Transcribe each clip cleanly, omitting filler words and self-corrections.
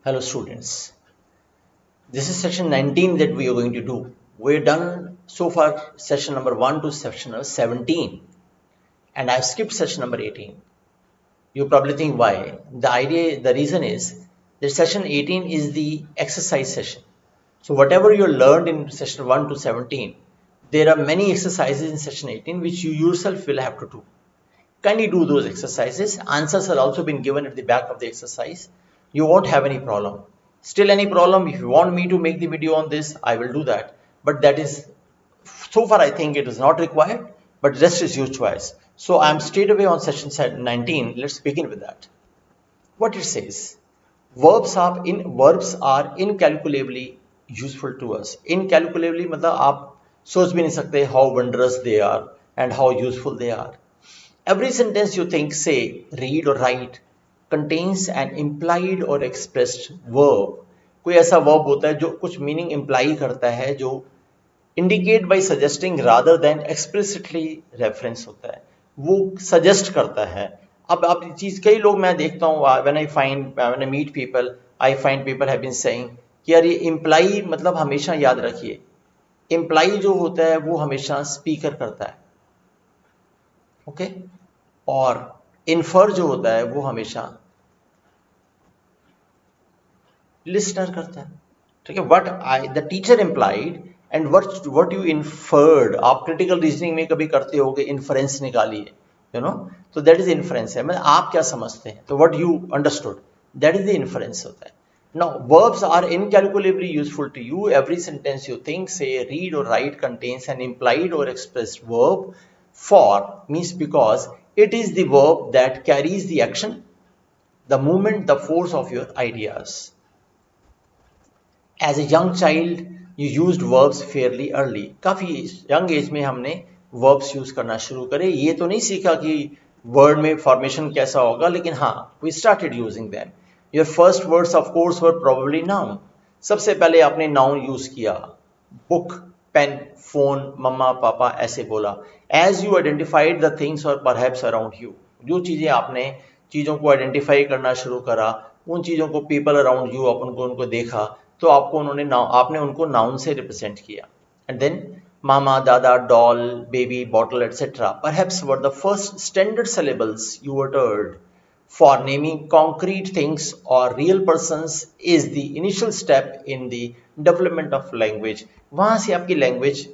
Hello students, this is session 19 that we are going to do. We've done so far session number 1 to session number 17 and I've skipped session number 18. You probably think why. The reason is that session 18 is the exercise session. So whatever you learned in session 1 to 17, there are many exercises in session 18 which you yourself will have to do. Kindly do those exercises. Answers have also been given at the back of the exercise. You won't have any problem. Still any problem, if you want me to make the video on this, I will do that. But that is, so far I think it is not required, but rest is your choice. So I'm straight away on session 19. Let's begin with that. What it says, verbs are incalculably useful to us. Incalculably मतलब आप सोच भी नहीं सकते how wondrous they are and how useful they are. Every sentence you think, say, read or write contains an implied or expressed verb. कोई ऐसा verb होता है जो कुछ meaning imply करता है, जो indicate by suggesting rather than explicitly reference होता है, वो suggest करता है. अब आप चीज कई लोग मैं देखता हूँ when I meet people, I find people have been saying कि यार ये imply मतलब हमेशा याद रखिए, imply जो होता है वो हमेशा speaker करता है, ओके और इन्फर जो होता है वो हमेशा लिसनर करता है. ठीक है, what the teacher implied and what you inferred. आप क्रिटिकल रीजनिंग में कभी करते होगे, इन्फरेंस निकालिए, यू नो, तो दैट इज इन्फरेंस है, मतलब आप क्या समझते हैं, तो what you understood, that is the inference होता है. Now, verbs are incalculably useful to you. Every sentence you think, say, read or write contains an implied or expressed verb. For means because it is the verb that carries the action, the movement, the force of your ideas. As a young child, you used verbs fairly early. काफी young age में हमने verbs use करना शुरू करे. ये तो नहीं सीखा कि word में formation कैसा होगा, लेकिन हाँ, we started using them. Your first words of course were probably noun. सबसे पहले आपने noun use किया, book, pen, phone, मम्मा पापा ऐसे बोला. As you identified the things or perhaps around you, जो चीजें आपने चीजों को आइडेंटिफाई करना शुरू करा, उन चीजों को people around you अपन को उनको देखा, तो आपको आपने उनको noun से represent किया. And then mama, dada, doll, baby, bottle, etc. perhaps were the first standard syllables you uttered. For naming concrete things or real persons is the initial step in the development of language. वहां से आपकी language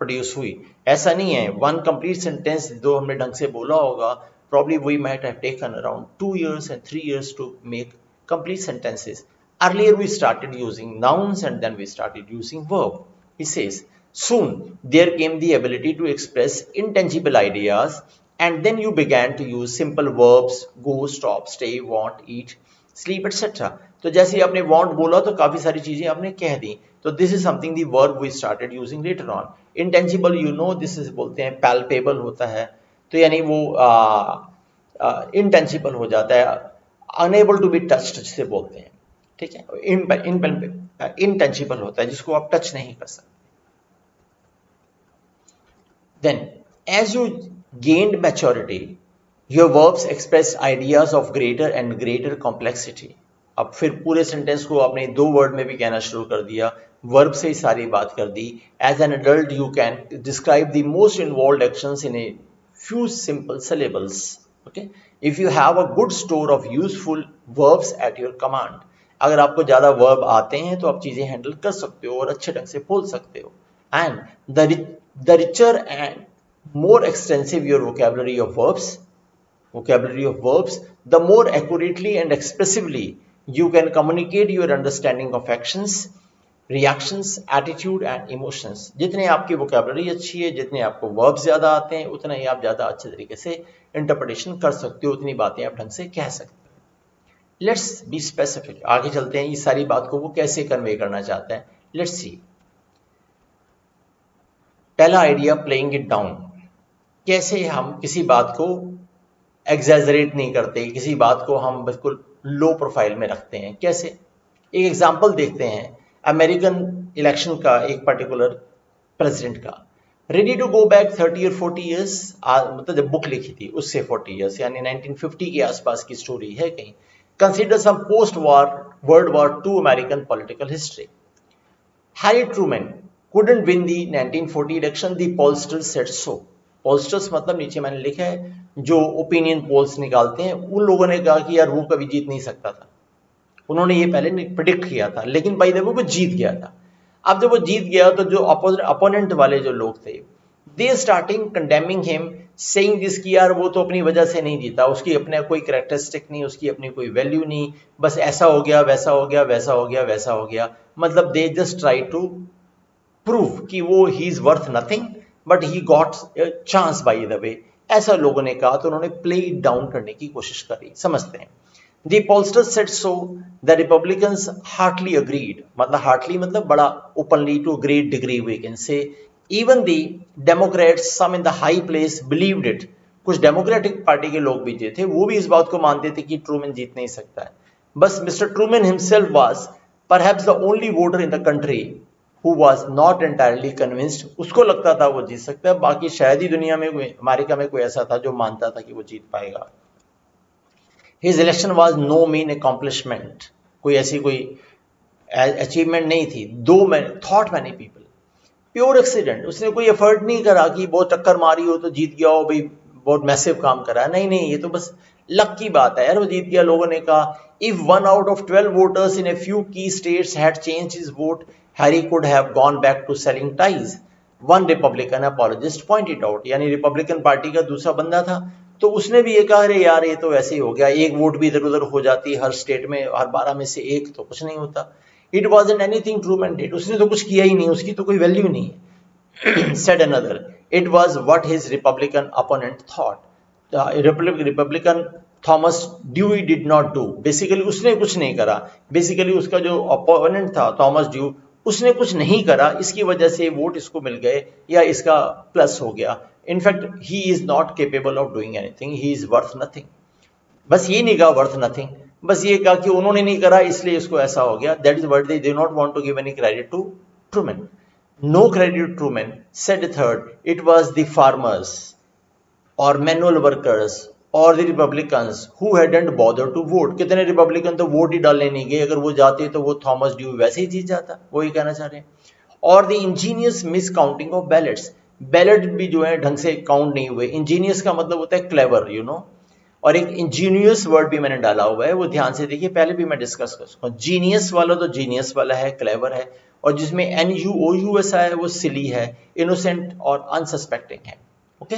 produce हुई. ऐसा नहीं है one complete sentence जो हमने ढंग से बोला होगा, probably we might have taken around 2 years and 3 years to make complete sentences. Earlier we started using nouns and then we started using verb. He says, soon there came the ability to express intangible ideas. And then you began to use simple verbs, go, stop, stay, want, eat, sleep, etc. तो जैसे ही आपने want बोला तो काफी सारी चीजें आपने कह दी. तो this is something the verb we started using later on. Intangible, you know, this is बोलते हैं palpable होता है, तो यानी वो intangible हो जाता है, unable to be touched जिसे बोलते हैं. ठीक है, intangible होता है जिसको आप टच नहीं कर सकते. Then as you gained maturity, your verbs expressed ideas of greater and greater complexity. अब फिर पूरे सेंटेंस को आपने 2 वर्ड में भी कहना शुरू कर दिया, वर्ब से ही सारी बात कर दी. As an adult, you can describe the most involved actions in a few simple syllables. Okay? If you have a good store of useful verbs at your command, अगर आपको ज्यादा वर्ब आते हैं तो आप चीजें हैंडल कर सकते हो और अच्छे ढंग से बोल सकते हो. And the richer and more extensive your vocabulary of verbs, the more accurately and expressively you can communicate your understanding of actions, reactions, attitude and emotions. जितने आपकी vocabulary अच्छी है, जितने आपको verbs ज़्यादा आते हैं, उतना ही आप ज़्यादा अच्छे तरीके से interpretation कर सकते हो, उतनी बातें आप ढंग से कह सकते हो. Let's be specific. आगे चलते हैं, इस सारी बात को वो कैसे कन्वे करना चाहते हैं. Let's see. पहला आइडिया, प्लेइंग इट डाउन. कैसे हम किसी बात को एग्जैजरेट नहीं करते, किसी बात को हम बिल्कुल लो प्रोफाइल में रखते हैं. कैसे, एक एग्जांपल देखते हैं अमेरिकन इलेक्शन का, एक पर्टिकुलर प्रेसिडेंट का. रेडी टू गो बैक 30 और 40 ईयर्स, मतलब जब बुक लिखी थी उससे 40 ईयर्स, यानी 1950 के आसपास की स्टोरी है कहीं. Consider some post war World War II American political history. Harry Truman couldn't win the 1940 election, the pollsters said so. Pollsters मतलब नीचे मैंने लिखा है जो ओपिनियन पोल्स निकालते हैं, उन लोगों ने कहा कि यार वो कभी जीत नहीं सकता था, उन्होंने ये पहले प्रिडिक्ट किया था, लेकिन बाय द वे वो जीत गया था। अब जब वो जीत गया तो जो अपोनेंट वाले जो लोग थे, दे starting condemning him, saying this कि यार वो तो अपनी वजह से नहीं जीता, उसकी अपने कोई कैरेक्टरिस्टिक नहीं, उसकी अपनी कोई वैल्यू नहीं, बस ऐसा हो गया, वैसा हो गया, वैसा हो गया, वैसा हो गया। मतलब they just try to prove कि वो he is worth nothing, but he got chance by the way, ऐसा लोगों ने कहा, तो उन्होंने प्ले इट डाउन करने की कोशिश करी। समझते हैं। The pollsters said so. The Republicans heartily agreed. मतलब heartily मतलब बड़ा openly to a great degree we can say. Even the Democrats, some in the high place, believed it. कुछ डेमोक्रेटिक पार्टी के लोग भी जो थे वो भी इस बात को मानते थे कि ट्रूमैन जीत नहीं सकता है। बस mister Truman himself was perhaps the only voter in the country who was not entirely convinced. उसको लगता था वो जीत सकता है, बाकी शायद ही दुनिया में कोई, अमेरिका में कोई ऐसा था जो मानता था कि वो जीत पाएगा। His election was no mean accomplishment. कोई ऐसी कोई अचीवमेंट नहीं थी। thought many people. Pure accident, उसने कोई एफर्ट नहीं करा कि बहुत टक्कर मारी हो तो जीत गया हो, भाई बहुत मैसिव काम करा, नहीं, ये तो बस लक की बात है यार, वो जीत गया। लोगों ने कहा if 1 out of 12 voters in a few key states had changed his vote, Harry could have gone back to selling ties, one Republican apologist pointed out. यानी रिपब्लिकन पार्टी का दूसरा बंदा था, तो उसने भी ये कहा अरे यार ये तो वैसे ही हो गया, एक वोट भी इधर उधर हो जाती हर स्टेट में, हर 12 में से एक, तो कुछ नहीं होता। It wasn't anything Truman did, उसने तो कुछ किया ही नहीं, उसकी तो कोई वैल्यू नहीं है। said another, it was what his Republican opponent thought. Republican Thomas Dewey did not do. Basically उसने कुछ नहीं करा, बेसिकली उसका जो अपोनेंट था थॉमस ड्यू, उसने कुछ नहीं करा, इसकी वजह से वोट इसको मिल गए या इसका प्लस हो गया। In fact he is not capable of doing anything, he is worth nothing. बस ये नहीं कहा वर्थ नथिंग, बस ये कहा कि उन्होंने नहीं करा इसलिए इसको ऐसा हो गया। That is what they do not want to give any credit to Truman. No credit to Truman, said third, it was the farmers और मैनुअल वर्कर्स और the Republicans who hadn't bother to vote. कितने Republican तो vote ही डालने नहीं गए, अगर वो जाते तो वो थॉमस ड्यू वैसे ही जीत जाता, वो ही कहना चाह रहे हैं। और the ingenious miscounting of ballets, ballot भी जो है ढंग से काउंट नहीं हुए। इंजीनियस का मतलब होता है क्लेवर, यू नो, और एक इंजीनियस वर्ड भी मैंने डाला हुआ है, वो ध्यान से देखिए, पहले भी मैं डिस्कस कर सकूँ। जीनियस वाला तो जीनियस वाला है, क्लेवर है, और जिसमें NUOUS है वो सिली है, इनोसेंट और अनसस्पेक्टिंग है। ओके,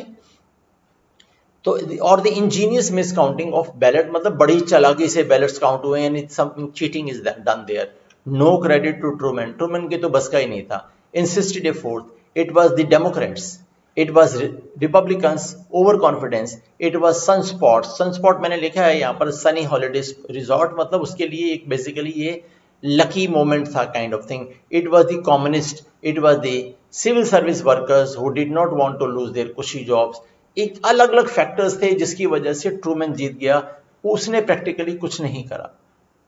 तो और the ingenious miscounting of ballot मतलब बड़ी चालाकी से बैलेट्स काउंट हुए, यानी something cheating is done there. No credit to Truman, Truman के तो बस का ही नहीं था। Insisted a fourth, it was the Democrats, it was Republicans over confidence, it was sunspot. Sunspot मैंने लिखा है यहाँ पर सनी हॉलीडेज रिजॉर्ट, मतलब उसके लिए एक बेसिकली ये लकी मोमेंट था kind of thing. It was the communist, it was the civil service workers who did not want to lose their cushy jobs. एक अलग अलग फैक्टर्स थे जिसकी वजह से ट्रूमैन जीत गया, उसने प्रैक्टिकली कुछ नहीं करा।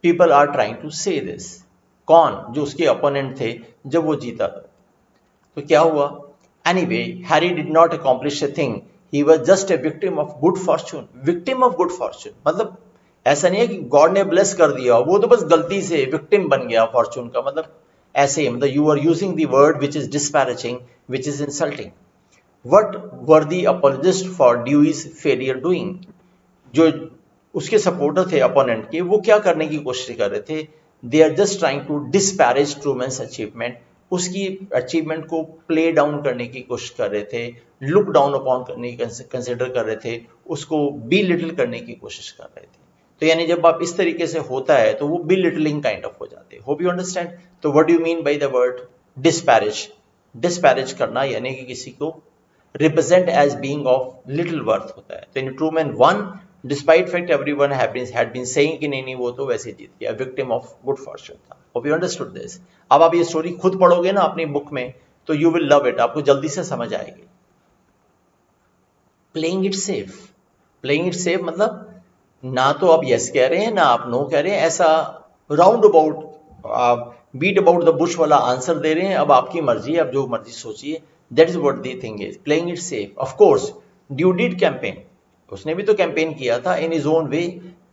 पीपल आर ट्राइंग टू से दिस। कौन? जो उसके अपोनेंट थे जब वो जीता। तो क्या हुआ? Anyway, Harry did not accomplish a thing, he was just a victim of good Fortune. Victim of good Fortune मतलब ऐसा नहीं है कि गॉड ने ब्लेस कर दिया, वो तो बस गलती से विक्टिम बन गया फॉर्चून का, मतलब ऐसे ही, मतलब you are using the word which is disparaging, which is insulting. What were the apologists for Dewey's failure doing? जो उसके सपोर्टर थे अपोनेंट के, वो क्या करने की कोशिश कर रहे थे? They are just trying to disparage Truman's achievement. उसकी अचीवमेंट को प्ले डाउन करने की कोशिश कर रहे थे, लुक डाउन अपॉन करने की कंसिडर कर रहे थे, उसको बी लिटिल करने की कोशिश कर रहे थे। तो यानी जब आप इस तरीके से होता है तो वो बी लिटलिंग काइंड ऑफ हो जाते हैं। Hope you understand. तो what do you mean by the word disparage? Disparage करना यानी कि किसी को represent as being of little worth होता है। तो इन Trueman won despite fact everyone had been saying कि नहीं वो तो वैसे जीत गया, victim of good fortune था। Hope you understood this। अब आप ये स्टोरी खुद पढ़ोगे ना अपनी बुक में तो you will love it, आपको जल्दी से समझ आएगी। Playing it safe, playing it safe मतलब ना तो आप yes कह रहे हैं ना आप no कह रहे हैं, ऐसा round about beat about the bush वाला आंसर दे रहे हैं। अब आपकी मर्जी, आप जो मर्जी सोचिए। That is what the thing is, playing it safe. Of course, Dewey did campaign. उसने भी तो कैंपेन किया था in his own way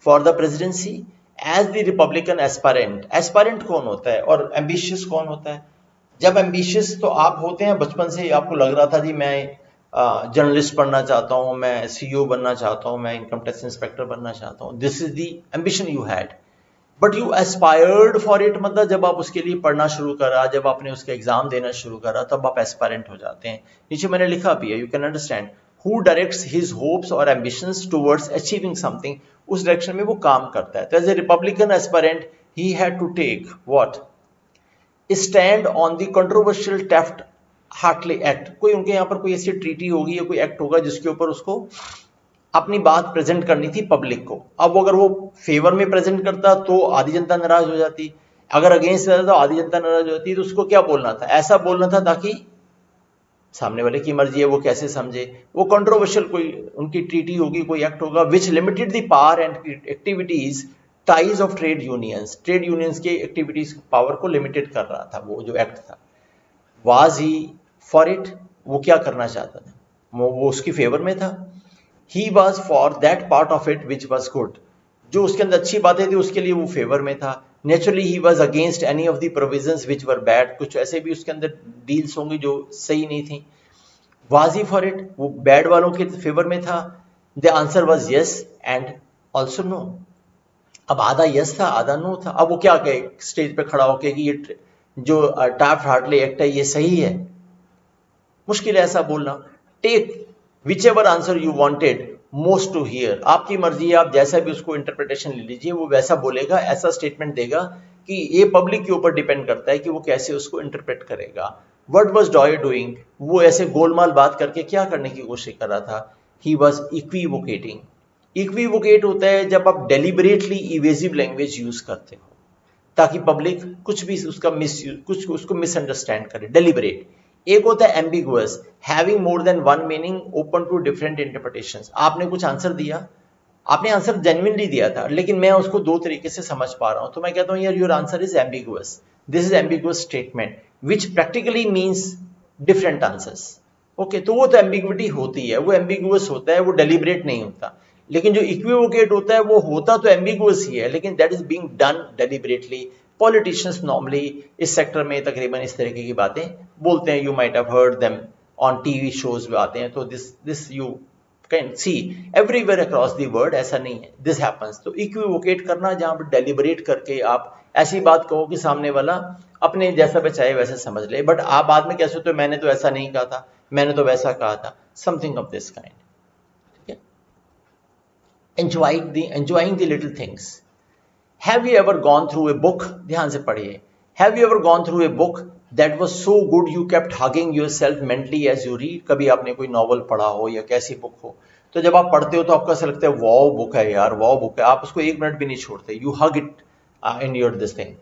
for the presidency, as the Republican aspirant, aspirant कौन होता है और एम्बिशियस कौन होता है? जब एम्बिशियस तो आप होते हैं बचपन से ही, आपको लग रहा था जी मैं जर्नलिस्ट बनना चाहता हूँ, मैं सीईओ बनना चाहता हूँ, मैं इनकम टैक्स इंस्पेक्टर बनना चाहता हूँ, this is the ambition you had, but you aspired for it, मतलब जब आप उसके लिए पढ़ना शुरू करा, जब आपने उसका एग्जाम देना शुरू करा, तब आप एस्पायरेंट हो जाते हैं। नीचे मैंने लिखा भी है, you can understand who directs his hopes और एम्बिशंस टुवर्ड्स अचीविंग समथिंग, उस डायरेक्शन में वो काम करता है। तो as a Republican aspirant he had to take what, stand on the controversial Taft Hartley act, कोई उनके यहाँ पर कोई ऐसी ट्रीटी होगी या कोई एक्ट होगा जिसके ऊपर उसको अपनी बात प्रेजेंट करनी थी पब्लिक को। अब अगर वो फेवर में प्रेजेंट करता तो आधी जनता नाराज हो जाती, अगर अगेंस्ट रहता तो आधी जनता नाराज हो जाती, तो उसको क्या बोलना था? ऐसा बोलना था ताकि सामने वाले की मर्जी है वो कैसे समझे, वो कंट्रोवर्शियल कोई उनकी ट्रीटी होगी, कोई एक्ट होगा which limited the power and activities ties of trade unions, trade unions के एक्टिविटीज पावर को लिमिटेड कर रहा था, वो जो एक्ट था। वाज ही फॉर इट, वो क्या करना चाहता था? वो उसकी फेवर में था। He was for that part of it which was good, जो उसके अंदर अच्छी बातें थी उसके लिए वो फेवर में था। Naturally he was against any of the provisions which were bad, कुछ ऐसे भी उसके अंदर डील्स होंगी जो सही नहीं थी। वाज ही फॉर इट, वो बैड वालों के फेवर में था। The answer was yes and also no, अब आधा यस था आधा नो था। अब वो क्या कहे स्टेज पे खड़ा होके कि ये जो टैफ्ट हार्टली एक्ट है ये सही है? मुश्किल है ऐसा बोलना। Take whichever answer you wanted most to hear, आपकी मर्जी है, आप जैसा भी उसको इंटरप्रिटेशन ले लीजिए, वो वैसा बोलेगा, ऐसा स्टेटमेंट देगा कि ये पब्लिक के ऊपर डिपेंड करता है कि वो कैसे उसको इंटरप्रेट करेगा। व्हाट वाज डॉय डूइंग, वो ऐसे गोलमाल बात करके क्या करने की कोशिश कर रहा था? He was इक्विवोकेटिंग। इक्विवोकेट होता है जब आप डेलिबरेटली इवेजिव लैंग्वेज यूज करते हो ताकि पब्लिक कुछ भी उसका कुछ उसको मिसअंडरस्टैंड करे, डेलिबरेट। एक होता है ambiguous, having more than one meaning open to different interpretations. आपने कुछ आंसर दिया, आपने आंसर जेन्युइनली दिया था, लेकिन मैं उसको दो तरीके से समझ पा रहा हूं, तो मैं कहता हूं यार your answer is ambiguous, this is ambiguous statement which practically means different answers. Okay, तो वो तो एम्बिग्विटी होती है, वो एम्बिगुअस होता है, वो डेलिबरेट नहीं होता। लेकिन जो इक्विवोकेट होता है वो होता तो एम्बिगुअस ही है, लेकिन that is being done deliberately. Politicians normally इस सेक्टर में तकरीबन इस तरीके की बातें बोलते हैं, you might have heard them on TV shows में आते हैं, तो this you can see everywhere across the world, ऐसा नहीं है, दिस हैपन्स। तो इक्विवोकेट करना, जहां पर डेलिबरेट करके आप ऐसी बात कहो कि सामने वाला अपने जैसा बचाए वैसे समझ ले, बट आप बाद में कैसे होते हो, मैंने तो ऐसा नहीं कहा था, मैंने तो वैसा कहा था, समथिंग ऑफ दिस काइंड। ठीक है, enjoying the little things. Have you ever gone through a book, ध्यान से पढ़िए, have you ever gone through a book that was so good you kept hugging yourself mentally as you read? कभी आपने कोई novel पढ़ा हो या कैसी बुक हो, तो जब आप पढ़ते हो तो आपको ऐसा लगता है वाओ बुक है यार, वाओ बुक है, आप उसको एक मिनट भी नहीं छोड़ते, you hug it in your this thing.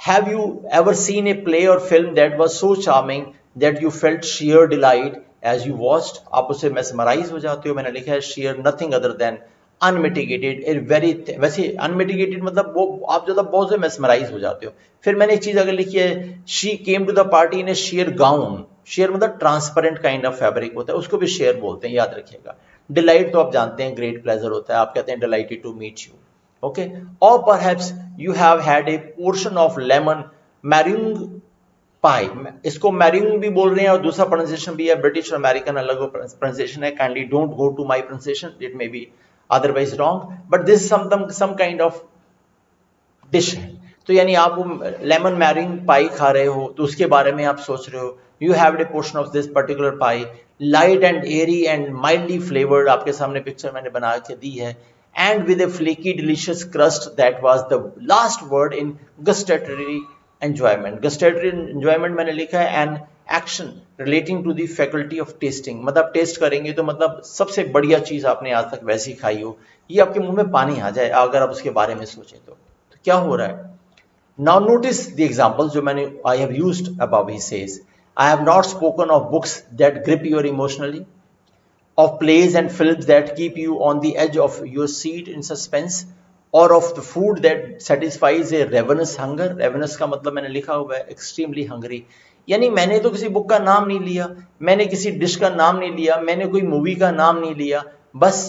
Have you ever seen a play or film that was so charming that you felt sheer delight as you watched? आप उससे mesmerize हो जाते हो। मैंने लिखा है sheer nothing other than unmitigated, a very वैसे unmitigated मतलब वो आप ज़्यादा बहुत से mesmerize हो जाते हो। फिर मैंने एक चीज़ अगर लिखी है, she came to the party in a sheer gown, sheer मतलब ट्रांसपेरेंट काइंड ऑफ फैब्रिक होता है, उसको भी शेयर बोलते हैं, याद रखिएगा। डिलाइट तो आप जानते हैं ग्रेट प्लेजर होता है, आप कहते हैं delighted to meet you. Okay, or perhaps you have had a portion of lemon meringue pie, इसको meringue भी बोल रहे हैं और दूसरा प्रोनाउंसिएशन भी है, ब्रिटिश और अमेरिकन अलग प्रोनाउंसिएशन है, kindly don't go to my pronunciation, it may be otherwise wrong, but this some kind of dish है। तो यानी आप लेमन मैरिंग पाई खा रहे हो तो उसके बारे में आप सोच रहे हो, you have a portion of this particular pie, light and airy and mildly flavoured, आपके सामने पिक्चर मैंने बना के दी है, and with a flaky delicious crust that was the last word in gustatory enjoyment. Gustatory enjoyment मैंने लिखा है an action relating to the faculty of tasting, मतलब टेस्ट करेंगे तो मतलब सबसे बढ़िया चीज आपने आज तक वैसी खाई हो, ये आपके मुंह में पानी आ जाए अगर आप उसके बारे में सोचें तो क्या हो रहा है? Now notice the examples जो मैंने I have used above. He says, I have not spoken of books that grip you emotionally, of plays and films that keep you on the edge of your seat in suspense, or of the food that satisfies a ravenous hunger. Ravenous का मतलब मैंने लिखा हुआ है extremely hungry, यानी मैंने तो किसी बुक का नाम नहीं लिया, मैंने किसी डिश का नाम नहीं लिया, मैंने कोई मूवी का नाम नहीं लिया, बस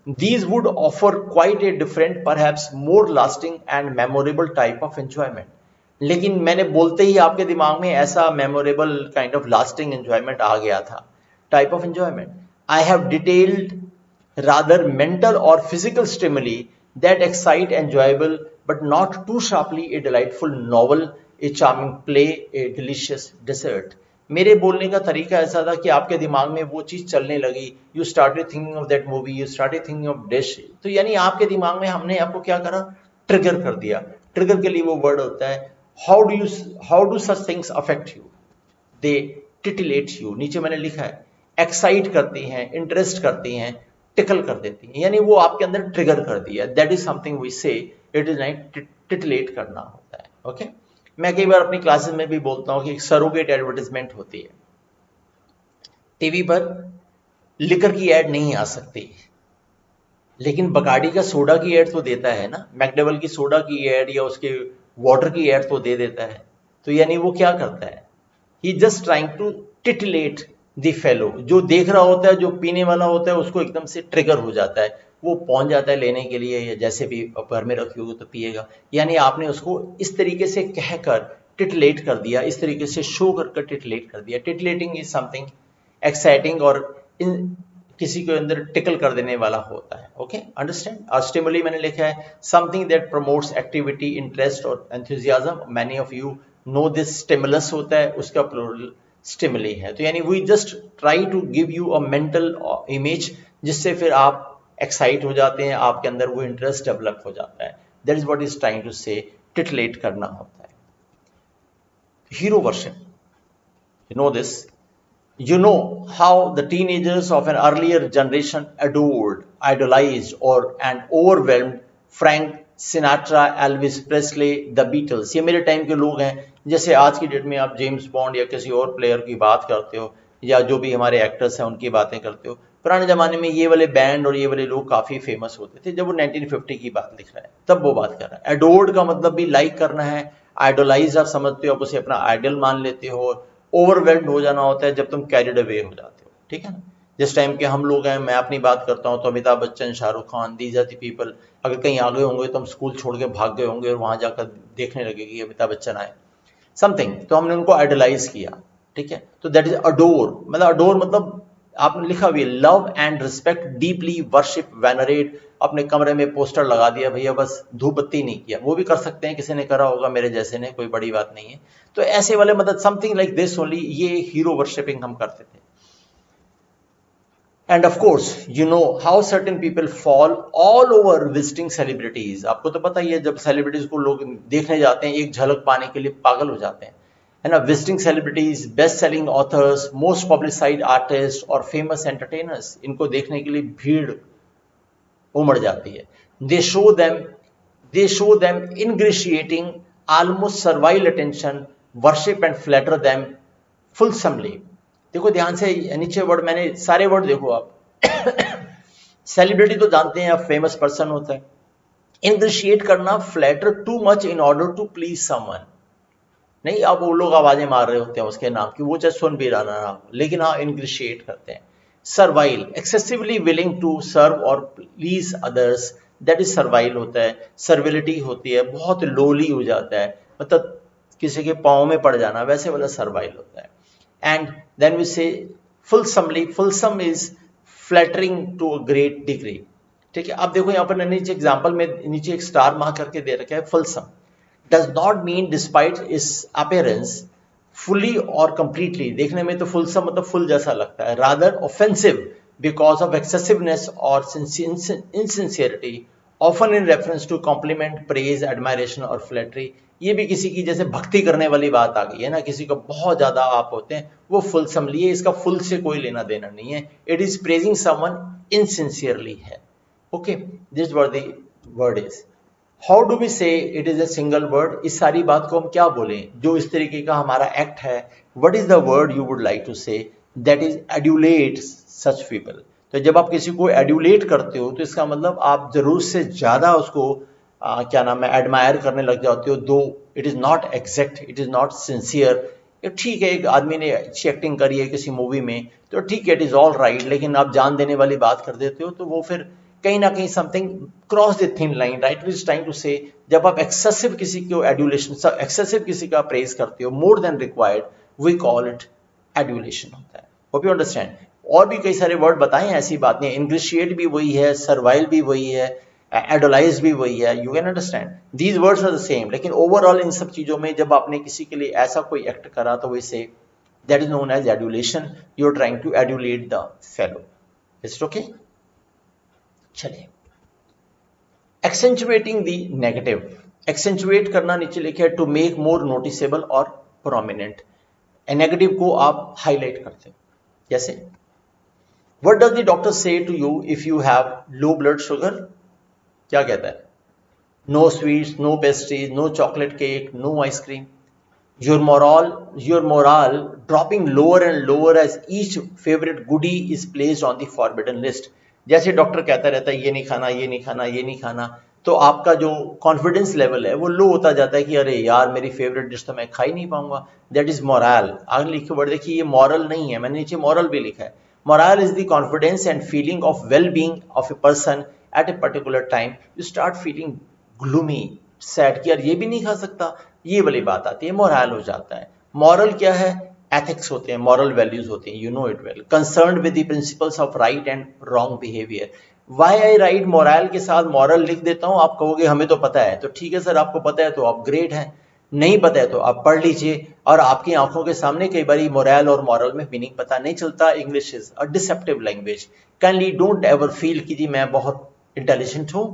These would offer quite a different, perhaps more lasting and memorable type of enjoyment. लेकिन मैंने बोलते ही आपके दिमाग में ऐसा memorable kind of lasting enjoyment आ गया था. Type of enjoyment I have detailed rather mental or physical stimuli that excite enjoyable but not too sharply a delightful novel, a charming play, a delicious dessert. मेरे बोलने का तरीका ऐसा था कि आपके दिमाग में वो चीज चलने लगी. You started thinking of that movie, you started thinking of dish. तो यानी आपके दिमाग में हमने आपको क्या करा, ट्रिगर कर दिया. ट्रिगर के लिए वो वर्ड होता है how do such things affect you, they titillate you. नीचे मैंने लिखा है एक्साइट करती हैं, इंटरेस्ट करती हैं, टिकल कर देती हैं, यानी वो आपके अंदर ट्रिगर कर दिया. That is something we say, it is like titillate करना होता है. ओके मैं कई बार अपनी क्लासेस में भी बोलता हूँ कि एक सरोगेट एडवर्टाइजमेंट होती है. टीवी पर लिकर की एड नहीं आ सकती, लेकिन बकाडी का सोडा की एड तो देता है ना, मैकडबल की सोडा की एड या उसके वाटर की एड तो दे देता है. तो यानी वो क्या करता है, he just trying to titillate the fellow. जो देख रहा होता है, जो पीने वाला होता है, उसको एकदम से ट्रिगर हो जाता है, वो पहुंच जाता है लेने के लिए, या जैसे भी घर में रखी होगी तो पिएगा. यानी आपने उसको इस तरीके से कहकर टिटलेट कर दिया, इस तरीके से शो कर टिटलेट कर दिया. टिटलेटिंग इज समथिंग एक्साइटिंग और किसी के अंदर टिकल कर देने वाला होता है. Okay understand. और स्टिमुली मैंने लिखा है something that promotes activity, interest और enthusiasm. Many of you know this. Stimulus होता है, उसका प्लूरल स्टिमुली है. तो यानी we just try to give you a mental image, जिससे फिर आप एक्साइट हो जाते हैं, आपके अंदर वो इंटरेस्ट डेवलप हो जाता है. That is what is trying to say, titillate करना होता है. Hero worship, you know this. You know how the teenagers of an earlier generation adored, idolized, and overwhelmed Frank Sinatra, Elvis Presley, the Beatles. ये मेरे time के लोग हैं. जैसे आज की डेट में आप जेम्स बॉन्ड या किसी और प्लेयर की बात करते हो, या जो भी हमारे एक्टर्स हैं उनकी बातें करते हो. पुराने ज़माने में ये वाले बैंड और ये वाले लोग काफ़ी फेमस होते थे. जब वो 1950 की बात लिख रहा है तब वो बात कर रहा है. एडोर्ड का मतलब भी लाइक करना है. आइडोलाइज आप समझते हो, आप उसे अपना आइडल मान लेते हो. ओवरवेल्ड हो जाना होता है जब तुम कैरिड अवे हो जाते हो. ठीक है ना. जिस टाइम के हम लोग हैं, मैं अपनी बात करता हूँ तो Amitabh Bachchan, Shahrukh Khan, these are the people. अगर कहीं आ गए होंगे तो हम स्कूल छोड़ के भाग गए होंगे और वहां जाकर देखने लगे कि अमिताभ बच्चन आए समथिंग, तो हमने उनको आइडलाइज किया. ठीक है. तो दैट इज अडोर. मतलब अडोर मतलब आपने लिखा हुआ है love and respect, deeply worship, venerate. अपने कमरे में पोस्टर लगा दिया भैया, बस धूप बत्ती नहीं किया. वो भी कर सकते हैं, किसी ने करा होगा मेरे जैसे ने, कोई बड़ी बात नहीं है. तो ऐसे वाले मतलब समथिंग लाइक दिस ओनली, ये हीरो वर्शिपिंग हम करते थे. End of course you know how certain people fall all over visiting celebrities. आपको तो पता ही है, जब सेलिब्रिटीज को लोग देखने जाते हैं एक झलक पाने के लिए पागल हो जाते हैं, है ना. Visiting celebrities, best selling authors, most publicised artist और फेमस एंटरटेनर्स, इनको देखने के लिए भीड़ उमड़ जाती है. दे show them ingratiating, almost servile attention, worship and flatter them fulsomely. देखो ध्यान से नीचे वर्ड, मैंने सारे वर्ड देखो आप. सेलिब्रिटी तो जानते हैं आप, फेमस पर्सन होता है. इंग्रेशिएट करना, flatter too much in order to please someone. नहीं, अब वो लोग आवाजें मार रहे होते हैं उसके नाम की, वो चाहे सुन भी रहा ना, लेकिन हाँ इंग्रेशिएट करते हैं. Servile, excessively willing to serve और please others, that is servile होता है. सर्विलिटी होती है, बहुत लोली हो जाता है, मतलब किसी के पाँव में पड़ जाना, वैसे वाला सर्वाइल होता है. And then we say fulsomely. Fulsome is flattering to a great degree. ठीक है. अब देखो यहाँ पर नीचे एग्जाम्पल में नीचे एक स्टार मार्क करके दे रखा है. फुलसम does not mean despite its appearance, fully or completely. देखने में तो फुलसम मतलब फुल जैसा लगता है. rather offensive because of excessiveness or insincerity, often in reference to compliment, praise, admiration और flattery. ये भी किसी की जैसे भक्ति करने वाली बात आ गई है ना, किसी को बहुत ज्यादा आप होते हैं, वो फुलसम लिए. इसका फुल से कोई लेना देना नहीं है. It is praising someone insincerely है. Okay, this what the word is. How do we say it is a single word. इस सारी बात को हम क्या बोलें जो इस तरीके का हमारा एक्ट है. What is the word you would like to say. That is adulate such people. तो जब आप किसी को एड्यूलेट करते हो तो इसका मतलब आप जरूर से ज्यादा उसको क्या नाम है, एडमायर करने लग जाते हो. दो it is not exact, it is not sincere. ठीक है, एक आदमी ने अच्छी एक्टिंग करी है किसी मूवी में तो ठीक है, इट इज ऑल राइट, लेकिन आप जान देने वाली बात कर देते हो तो वो फिर कहीं ना कहीं something cross the thin line, writer is trying to say जब आप एक्सेसिव किसी को एड्यूलेशन, एक्सेसिव किसी का प्रेज करते हो more than required, we call it adulation होता है। Hope you understand. और भी कई सारे वर्ड बताए हैं, ऐसी बात नहीं, इंग्लिशिएट भी वही है, सर्वाइल भी वही है, एडोलाइज भी वही है, you can understand these words are the same. लेकिन ओवरऑल इन सब चीजों में जब आपने किसी के लिए ऐसा कोई एक्ट करा तो वैसे that is known as adulation, you are trying to adulate the fellow. Is it okay? चलिए, एक्सेंचुएटिंग द नेगेटिव, एक्सेंचुएट करना नीचे लिखे है टू मेक मोर नोटिसेबल और प्रोमिनेंट, नेगेटिव को आप हाईलाइट करते हो। जैसे what does the doctor say to you if you have low blood sugar? क्या कहता है? No sweets, no pastries, no chocolate cake, no आइसक्रीम। Your morale dropping lower and lower as each favorite goodie is placed on the forbidden list. जैसे doctor कहता रहता है ये नहीं खाना, ये नहीं खाना, ये नहीं खाना, तो आपका जो कॉन्फिडेंस लेवल है वो लो होता जाता है कि अरे यार मेरी फेवरेट डिश तो मैं खा ही नहीं पाऊंगा। That is moral. आगे लिखे वर्ड देखिए, ये मॉरल नहीं है, मैंने नीचे मॉरल भी लिखा है। Moral is the confidence and feeling of well being of a person at a particular time. You start feeling gloomy, sad कि यार ये भी नहीं खा सकता, ये वाली बात आती है, मोरल हो जाता है। मॉरल क्या है? एथिक्स होते हैं, मॉरल वैल्यूज होते हैं, you know it well. Concerned with the principles of right and wrong behaviour. Why I write moral के साथ मॉरल लिख देता हूं, आप कहोगे हमें तो पता है, तो ठीक है सर, आपको पता है तो आप ग्रेट हैं, नहीं पता है तो आप पढ़ लीजिए। और आपकी आंखों के सामने कई बार मोरल और मॉरल में मीनिंग पता नहीं चलता। English is a deceptive language. Kindly don't ever feel कि जी मैं बहुत इंटेलिजेंट हूं।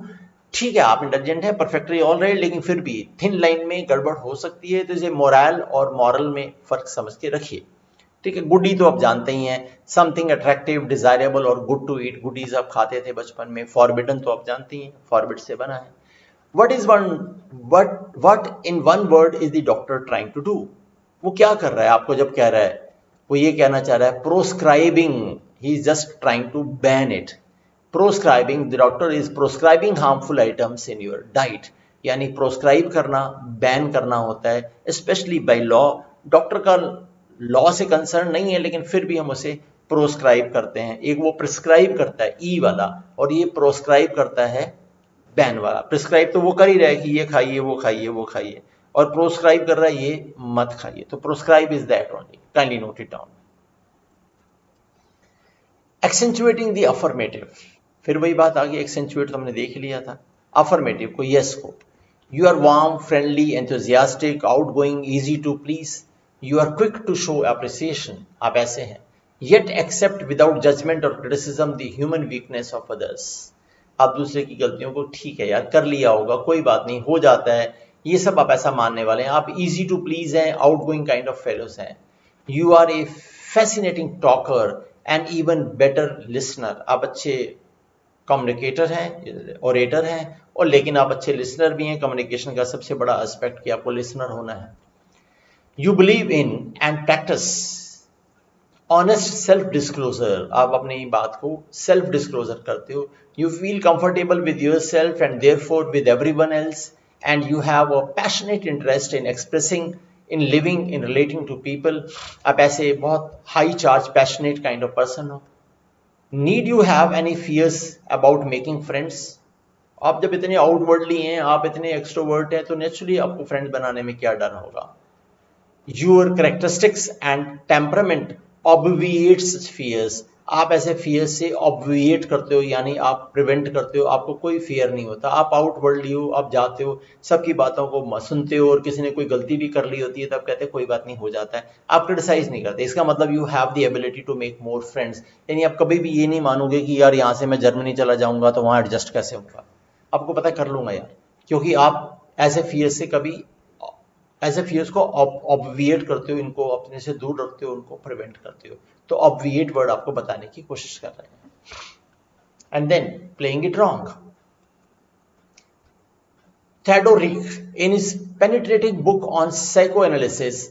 ठीक है, आप इंटेलिजेंट है, परफेक्टली ऑल राइट, लेकिन फिर भी थिन लाइन में गड़बड़ हो सकती है, तो इसे मोरल और मॉरल में फर्क समझ के रखिए। ठीक है, गुडी तो आप जानते ही हैं, समथिंग अट्रैक्टिव, डिजायरेबल और गुड टू ईट। गुडीज आप खाते थे बचपन में। फॉरबिडन तो आप जानती हैं, फॉरबिड से बना है। what in one word is the doctor trying to do? वो क्या कर रहा है आपको जब कह रहा है? वो ये कहना चाह रहा है proscribing, he is just trying to ban it. Proscribing, the doctor is proscribing harmful items in your diet. यानी प्रोस्क्राइब करना, बैन करना होता है, स्पेशली बाय लॉ। डॉक्टर का लॉ से कंसर्न नहीं है, लेकिन फिर भी हम उसे प्रोस्क्राइब करते हैं। एक वो प्रिस्क्राइब करता है ई वाला, और ये प्रोस्क्राइब करता है बैन वाला। प्रिस्क्राइब तो वो कर ही रहा है कि ये खाइए, वो खाइए, वो खाइए, और प्रोस्क्राइब कर रहा है ये मत खाइए। तो proscribe is that only, kindly note it down. Accentuating the affirmative, फिर वही बात आ गई, एक्सेंचुएट तो हमने देख लिया था। अफर्मेटिव को, यस को, you are warm, friendly, enthusiastic, outgoing, easy to please, you are quick to show appreciation, आप ऐसे हैं। येट एक्सेप्ट विदाउट जजमेंट और criticism the human weakness of others, आप दूसरे की गलतियों को ठीक है यार कर लिया होगा, कोई बात नहीं, हो जाता है, ये सब आप ऐसा मानने वाले हैं। आप इजी टू प्लीज हैं, आउटगोइंग काइंड ऑफ फेलोज हैं। You are a fascinating talker and even better listener, आप अच्छे कम्युनिकेटर हैं, ओरेटर हैं, और लेकिन आप अच्छे लिसनर भी हैं। कम्युनिकेशन का सबसे बड़ा एस्पेक्ट कि आपको लिसनर होना है। You believe in and practice honest self disclosure, आप अपनी बात को सेल्फ डिस्क्लोजर करते हो। You feel comfortable with yourself and therefore with everyone else, and you have a passionate interest in expressing, in living, in relating to people. आप ऐसे बहुत high charge passionate kind of person हो। Need you have any fears about making friends, आप जब इतने outwardly हैं, आप इतने एक्सट्रोवर्ट हैं, तो नेचुरली आपको फ्रेंड बनाने में क्या डर होगा। Your characteristics and temperament obviates fears, आप ऐसे फियर से ऑब्विएट करते हो, यानी आप प्रिवेंट करते हो, आपको कोई फियर नहीं होता। आप आउटवर्डली हो, आप जाते हो, सबकी बातों को सुनते हो, और किसी ने कोई गलती भी कर ली होती है तब कहते हैं कोई बात नहीं, हो जाता है। आप क्रिटिसाइज नहीं करते। इसका मतलब you have the ability to make more friends, यानी आप कभी भी ये नहीं मानोगे कि यार यहाँ से मैं जर्मनी चला जाऊंगा तो वहाँ एडजस्ट कैसे होगा, आपको पता कर लूंगा यार, क्योंकि आप ऐसे फियर से कभी ऐसे फियर्स को ऑब्विएट करते हो, इनको अपने से दूर रखते हो, उनको प्रिवेंट करते हो। तो ऑब्विएट वर्ड आपको बताने की कोशिश कर रहे हैं। And then playing it wrong, Theodor Reik in his penetrating book on psychoanalysis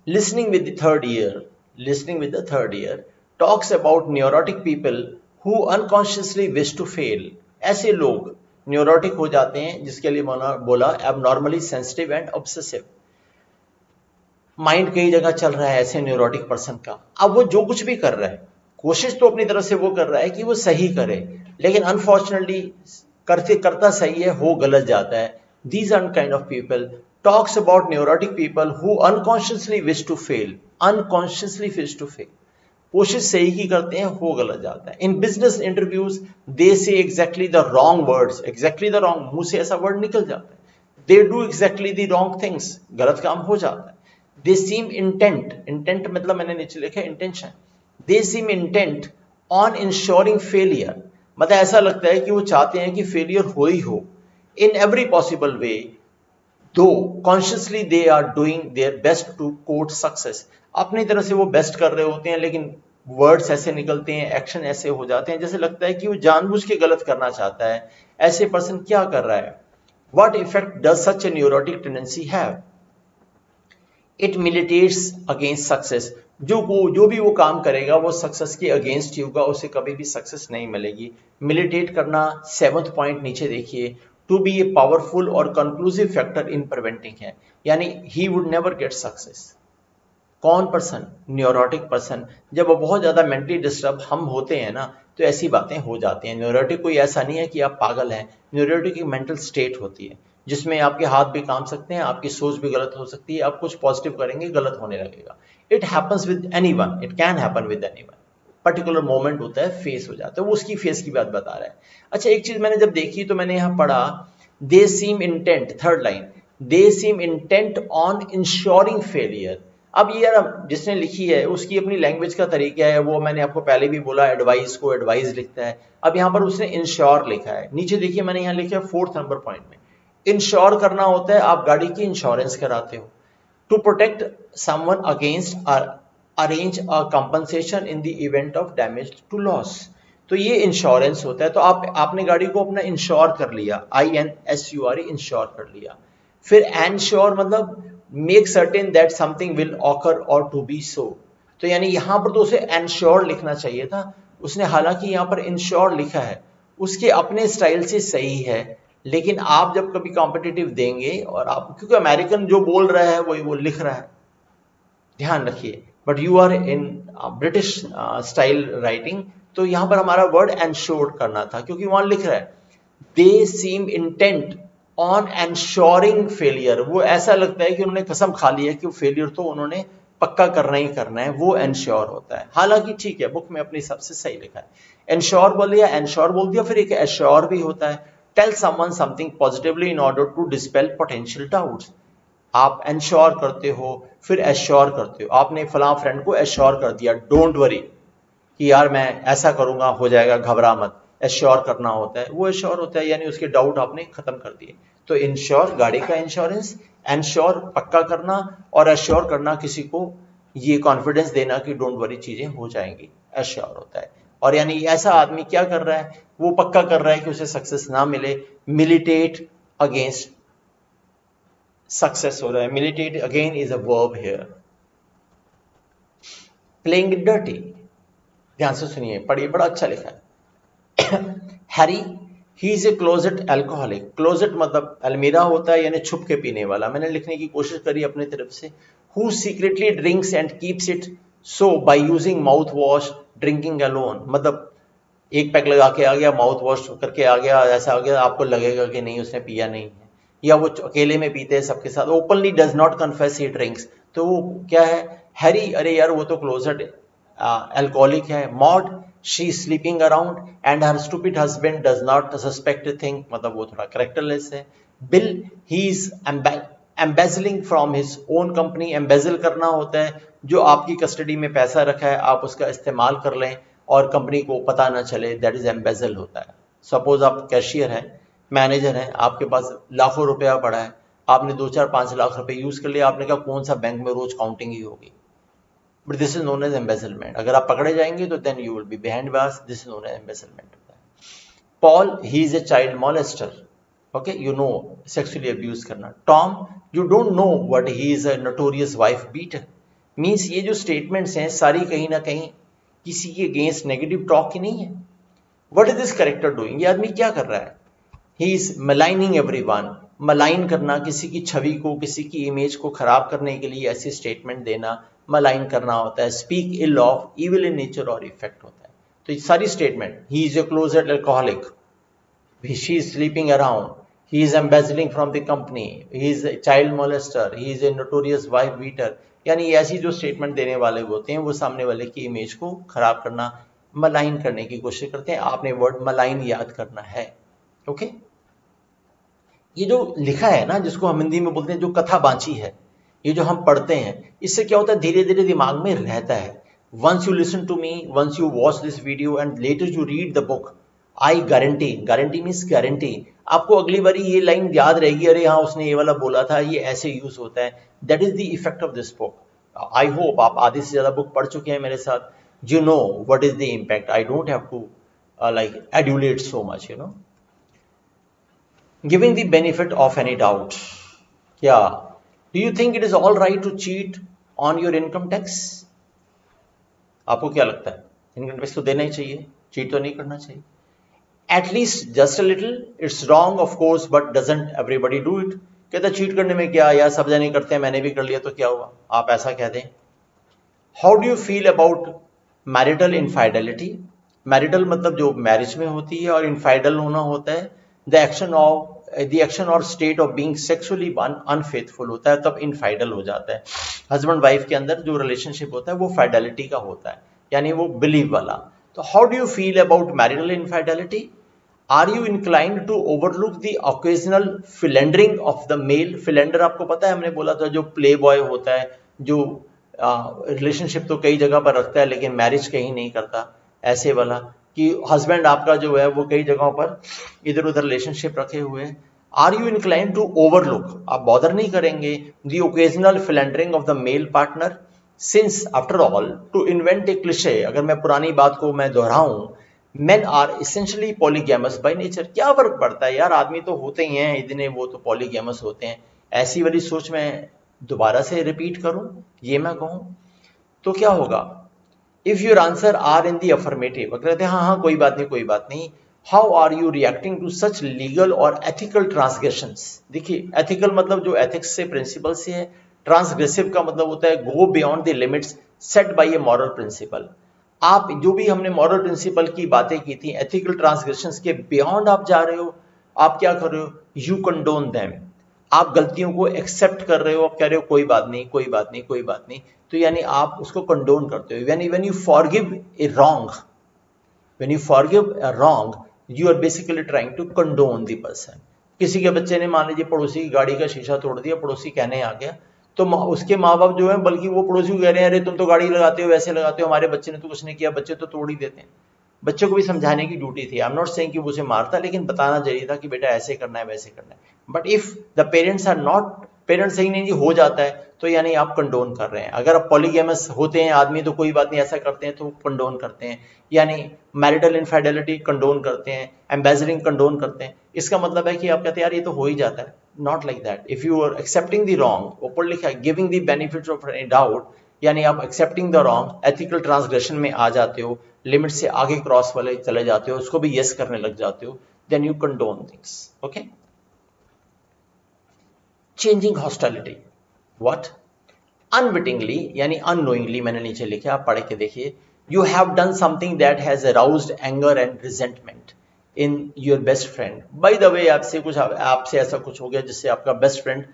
listening with the third ear talks about neurotic people who unconsciously wish to fail. ऐसे लोग न्यूरोटिक हो जाते हैं जिसके लिए बोला abnormally sensitive and obsessive. Mind कई जगह चल रहा है ऐसे न्यूरोटिक पर्सन का। अब वो जो कुछ भी कर रहा है, कोशिश तो अपनी तरफ से वो कर रहा है कि वो सही करे, लेकिन अनफॉर्चुनेटली करता सही है, हो गलत जाता है। These are kind of people talks about neurotic people who unconsciously wish to fail, unconsciously wish to fail, कोशिश सही की करते हैं, हो गलत जाता है। इन बिजनेस इंटरव्यूज दे से exactly the wrong words, exactly the wrong, मुंह से ऐसा वर्ड निकल जाता है। They do exactly the wrong things, गलत काम हो जाता है। दे सीम इंटेंट, इंटेंट मतलब मैंने नीचे लिखा है intention, they seem intent on ensuring failure, मतलब ऐसा लगता है कि वो चाहते हैं कि फेलियर हो ही हो, in every possible way, though consciously they are doing their best to court success, अपनी तरह से वो बेस्ट कर रहे होते हैं, लेकिन वर्ड्स ऐसे निकलते हैं, एक्शन ऐसे हो जाते हैं, जैसे लगता है कि वो जानबूझ के गलत करना चाहता है। ऐसे पर्सन क्या कर रहा है? What effect does such a neurotic tendency have? It militates against success, जो भी वो काम करेगा वो सक्सेस के अगेंस्ट ही होगा, उसे कभी भी सक्सेस नहीं मिलेगी। मिलिटेट करना 7th पॉइंट नीचे देखिए, टू बी ए पावरफुल और कंक्लूसिव फैक्टर इन प्रिवेंटिंग है, यानी he would never get success. कौन पर्सन? Neurotic person. जब वो बहुत ज्यादा मेंटली डिस्टर्ब हम होते हैं ना, तो ऐसी बातें हो जाती हैं। न्यूरोटिक कोई ऐसा नहीं है कि आप पागल हैं, न्यूरोटिक एक मेंटल स्टेट होती है जिसमें आपके हाथ भी काम सकते हैं, आपकी सोच भी गलत हो सकती है, आप कुछ पॉजिटिव करेंगे गलत होने लगेगा। It happens with anyone, it can happen with anyone, particular moment होता है, फेस हो जाता है, वो उसकी फेस की बात बता रहा है। अच्छा, एक चीज मैंने जब देखी तो मैंने यहाँ पढ़ा, they seem intent, third line, they seem intent on ensuring failure. अब ये यार जिसने लिखी है उसकी अपनी लैंग्वेज का तरीका है, वो मैंने आपको पहले भी बोला, एडवाइस को एडवाइस लिखता है। अब यहाँ पर उसने इंश्योर लिखा है, नीचे देखिए मैंने यहाँ लिखा है 4th नंबर पॉइंट में, इंश्योर करना होता है आप गाड़ी की इंश्योरेंस कराते हो, to protect someone against arrange a compensation in the event of damage to loss. तो ये इंश्योरेंस होता है। तो आपने गाड़ी को अपना इंश्योर कर लिया, INSURE, इंश्योर कर लिया। फिर एनश्योर मतलब make certain that something will occur और टू बी सो। तो यानी यहां पर तो उसे एनश्योर लिखना चाहिए था, उसने हालांकि यहां पर इंश्योर लिखा है, उसके अपने स्टाइल से सही है, लेकिन आप जब कभी कॉम्पिटिटिव देंगे और आप, क्योंकि अमेरिकन जो बोल रहा है वही वो लिख रहा है, ध्यान रखिए, but you are in British style writing, तो यहां पर हमारा वर्ड एनश्योर्ड करना था, क्योंकि वहां लिख रहा है दे seem intent on ensuring failure, वो ऐसा लगता है कि उन्होंने कसम खा ली है कि फेलियर तो उन्होंने पक्का करना ही करना है, वो एंश्योर होता है। हालांकि ठीक है, बुक में अपने हिसाब से सही लिखा है, एंश्योर बोल दिया, एंश्योर बोल दिया, फिर एक एश्योर भी होता है, tell someone something positively in order to dispel potential doubts. आप एंश्योर करते हो, फिर एश्योर करते हो, आपने फलां फ्रेंड को एश्योर कर दिया, डोंट वरी कि यार मैं ऐसा करूंगा हो जाएगा, घबरा मत, एश्योर करना होता है, वो एश्योर होता है, यानी उसके डाउट आपने खत्म कर दिए। तो इंश्योर गाड़ी का इंश्योरेंस, एंश्योर पक्का करना, और एश्योर करना किसी को ये कॉन्फिडेंस देना कि डोंट वरी चीजें हो जाएंगी, एश्योर होता है। और यानी ऐसा आदमी क्या कर रहा है, वो पक्का कर रहा है कि उसे सक्सेस ना मिले, मिलिटेट अगेंस्ट सक्सेस हो रहा है। Militate again is a verb here. Playing it dirty, ध्यान से सुनिए, पढ़िए, बड़ा अच्छा लिखा है। Harry he is a closet alcoholic, closet मतलब अलमीरा होता है, यानी छुप के पीने वाला, मैंने लिखने की कोशिश करी अपनी तरफ से। Who secretly drinks and keeps it so by using mouth wash drinking alone, मतलब एक पैक लगा के आ गया, माउथ वॉश करके आ गया, ऐसा आ गया, आपको लगेगा कि नहीं उसने पिया नहीं है, या वो अकेले में पीते हैं सबके साथ, openly does not confess he drinks, तो वो क्या है, हैरी, अरे यार वो तो क्लोजेट अल्कोहलिक है। Maud she sleeping around and her stupid husband does not suspect a thing, मतलब वो थोड़ा करेक्टरलेस है। Bill he is embezzling from his own company, embezzle करना होता है जो आपकी कस्टडी में पैसा रखा है आप उसका इस्तेमाल कर लें और कंपनी को पता ना चले, दैट इज एम्बेजल होता है। सपोज आप कैशियर हैं, मैनेजर हैं, आपके पास लाखों रुपया पड़ा है, आपने 2-4-5 लाख रुपए यूज कर लिया, आपने कहा कौन सा बैंक में रोज काउंटिंग ही होगी, but this is known as embezzlement. अगर आप पकड़े जाएंगे तो then you will be behind bars, this is known as embezzlement. Paul he is a child molester, okay, you know, sexually abuse करना। Tom you don't know what he is a notorious wife beater, means ये जो statements हैं सारी कहीं ना कहीं किसी के अगेंस्ट नेगेटिव टॉक की नहीं है। What is this character doing, ये आदमी क्या कर रहा है, ही इज मलाइनिंग एवरीवन, मलाइन करना, किसी की छवि को, किसी की इमेज को खराब करने के लिए ऐसी स्टेटमेंट देना मलाइन करना होता है। Speak ill of, evil in nature और इफेक्ट होता है। तो ये सारी statement, he is a closeted alcoholic, she is sleeping around, he is embezzling from the company, he is a child molester, he is a notorious wife beater, यानी ऐसी जो statement देने वाले होते हैं वो सामने वाले की इमेज को खराब करना, मलाइन करने की कोशिश करते हैं। आपने वर्ड मलाइन याद करना है। ओके, ये जो लिखा है ना, जिसको हम हिंदी में बोलते हैं जो कथा बांची है, ये जो हम पढ़ते हैं, इससे क्या होता है, धीरे धीरे दिमाग में रहता है। Once you listen to me, once you watch this video and later you read the book, I guarantee, guarantee means guarantee, आपको अगली बारी ये लाइन याद रहेगी, अरे हाँ उसने ये वाला बोला था, ये ऐसे यूज होता है। That is the effect of this book. I hope आप आधे से ज्यादा बुक पढ़ चुके हैं मेरे साथ, you know what is the impact. I don't have to like adulate so much, you know. Giving the benefit of any doubt, yeah, do you think it is all right to cheat on your income tax? आपको क्या लगता है, income tax तो देना ही चाहिए, cheat तो नहीं करना चाहिए? At least just a little, it's wrong of course, but doesn't everybody do it? कहता चीट करने में क्या यार, सब जने करते हैं, मैंने भी कर लिया तो क्या हुआ, आप ऐसा कह दें। How do you feel about marital infidelity? Marital मतलब जो मैरिज में होती है, और इनफाइडल होना होता है द एक्शन और state of being sexually unfaithful होता है, तब इनफाइडल हो जाता है। हस्बैंड वाइफ के अंदर जो रिलेशनशिप होता है वो फाइडेलिटी का होता है, यानी वो बिलीव वाला। तो how do you feel about marital infidelity? Are you inclined to overlook the occasional philandering of the male? Philander आपको पता है, हमने बोला था जो प्ले बॉय होता है, जो रिलेशनशिप तो कई जगह पर रखता है लेकिन मैरिज कहीं नहीं करता, ऐसे वाला कि हस्बैंड आपका जो है वो कई जगहों पर इधर उधर रिलेशनशिप रखे हुए हैं। Are you inclined to overlook, आप बॉदर नहीं करेंगे the occasional philandering of the male partner, since after all to invent a cliche, अगर मैं पुरानी बात को मैं दोहराऊं, men are essentially polygamous by nature. क्या फर्क पड़ता है यार, आदमी तो होते ही हैं इतने, वो तो पॉलीगैमस होते हैं। ऐसी वाली सोच मैं दोबारा से रिपीट करूं, ये मैं कहूं तो क्या होगा? If your answer are in the affirmative, अगर कहते हैं हाँ हाँ कोई बात नहीं कोई बात नहीं, how are you reacting to such legal और एथिकल ट्रांसग्रेशंस? देखिए एथिकल मतलब जो एथिक्स से, प्रिंसिपल से है, ट्रांसग्रेसिव का मतलब होता है go beyond the limits set by a moral principle. आप जो भी हमने मॉरल प्रिंसिपल की बातें की थी, एथिकल ट्रांसग्रेशंस के बियॉन्ड आप जा रहे हो, आप क्या कर रहे हो, यू कंडोन देम, आप गलतियों को एक्सेप्ट कर रहे हो, आप कह रहे हो कोई बात नहीं कोई बात नहीं कोई बात नहीं, तो यानी आप उसको कंडोन करते हो। यानी when you forgive a wrong, when you forgive a wrong, you are basically trying to condone the person. किसी के बच्चे ने मान लीजिए पड़ोसी की गाड़ी का शीशा तोड़ दिया, पड़ोसी कहने आ गया, तो उसके माँ बाप जो है, बल्कि वो पड़ोसी को कह रहे हैं अरे तुम तो गाड़ी लगाते हो वैसे लगाते हो, हमारे बच्चे ने तो कुछ नहीं किया, बच्चे तो तोड़ ही देते हैं। बच्चे को भी समझाने की ड्यूटी थी, आई एम नॉट सेइंग कि वो उसे मारता, लेकिन बताना चाहिए था कि बेटा ऐसे करना है वैसे करना है। But if the parents are not, parents सही नहीं जी हो जाता है, तो यानी आप कंडोन कर रहे हैं। अगर आप पॉलीगैमस होते हैं आदमी तो कोई बात नहीं, ऐसा करते हैं तो कंडोन करते हैं, यानी मैरिटल इनफाइडेलिटी कंडोन करते हैं, एम्बेजरिंग कंडोन करते हैं। इसका मतलब है कि आप कहते हैं यार ये तो हो ही जाता है, not like that. If you are accepting the wrong, ऊपर लिखा है giving the benefit of any doubt, यानी आप accepting the wrong, ethical transgression में आ जाते हो, लिमिट से आगे क्रॉस वाले चले जाते हो, उसको भी यस करने लग जाते हो, then you condone things. Okay, changing hostility, what? Unwittingly यानी अननोइंगली, मैंने नीचे लिखा, आप पढ़ के देखिए, you have done something that has aroused anger and resentment in your best friend. By the way, आपसे ऐसा कुछ हो गया जिससे आपका बेस्ट फ्रेंड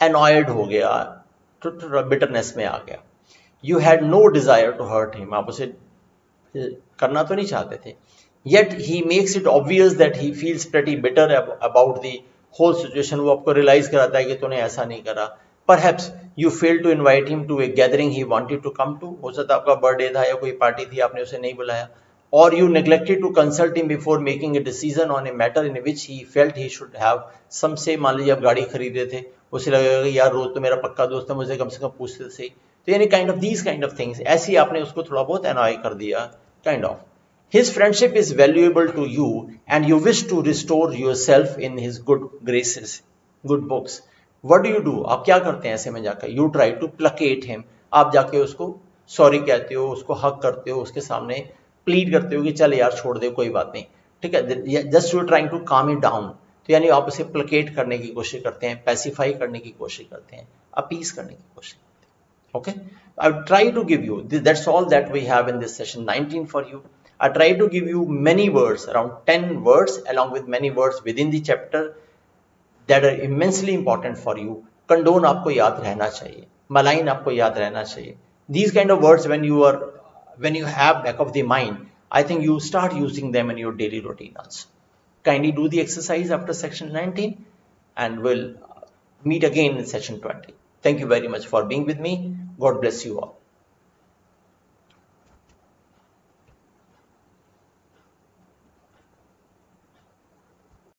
एनॉयड हो गया, बिटरनेस में आ गया। You had no desire to hurt him, आप उसे करना तो नहीं चाहते थे, yet he makes it obvious that he feels pretty bitter about the whole situation। वो आपको रियलाइज कराता है कि तूने ऐसा नहीं करा। Perhaps you failed to invite him to a gathering he wanted to come to, हो सकता है आपका बर्थडे था या कोई पार्टी थी, आपने उसे नहीं बुलाया। Or you neglected to consult him before making a decision on a matter in which he felt he should have some say। मान लीजिए आप गाड़ी खरीदे थे, उसे लगेगा कि यार रोज तो मेरा पक्का दोस्त है, मुझे कम से कम पूछते थे। तो यानी kind of these kind of things, ऐसी आपने उसको थोड़ा बहुत एनॉय कर दिया, kind of. His friendship is valuable to you and you wish to restore yourself in his good graces, good books. What do you do? आप क्या करते हैं ऐसे में जाकर? You try to placate him, आप जाके उसको सॉरी कहते हो, उसको हक करते हो, उसके सामने प्लीड करते हो कि चल यार छोड़ दे कोई बात नहीं, ठीक है, जस्ट यू ट्राइंग टू काम इट डाउन। तो यानी आप उसे प्लेकेट करने की कोशिश करते हैं, पैसिफाई करने की कोशिश करते हैं, अपीस करने की कोशिश करते हैं. Okay, I will try to give you this, that's all that we have in this session 19 for you. I try to give you many words, around 10 words, along with many words within the chapter that are immensely important for you. Condone आपको याद रहना चाहिए, malign आपको याद रहना चाहिए. These kind of words when you have back of the mind, I think you start using them in your daily routine also. Kindly do the exercise after section 19 and we'll meet again in session 20. Thank you very much for being with me. God bless you all.